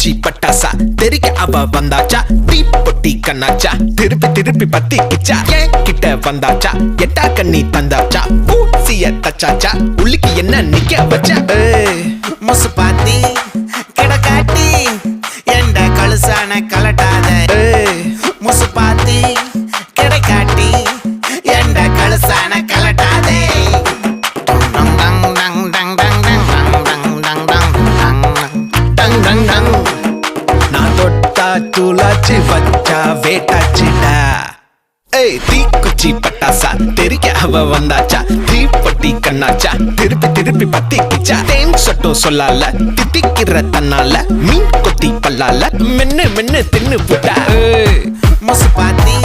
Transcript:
தீக்குச்சி பட்டாசா தெரிக்க அவ வந்தாச்சா தீப்பொட்டி கண்ணாச்சா திருப்பி திருப்பி பத்திக்கிச்சா ஏன் கிட்ட வந்தாச்சா எட்டா கண்ணி தந்தாச்சா பூசிய தச்சாச்சா உள்ளுக்கு என்ன நிக்க வச்சா முசு பாத்தி கிடக்காட்டி எந்த கழுசான கலட்டாத முசு பாத்தி கிடக்காட்டி எந்த கழுசான கலட்டாதே நான் தொட்டா தூளாச்சு வச்சா வேட்டாச்சுடா தீக்குச்சி பட்டாசா தெரிக்க அவ வந்தாச்சா தீப்பொட்டி கண்ணாச்சா திருப்பி திருப்பி பத்திக்கிச்சா தேன் சொட்டும் சொல்லால தித்திக்கிற தன்னால மீன் கொத்தி பல்லால மென்னு மென்னு தின்னு புட்டா முசு பாத்தி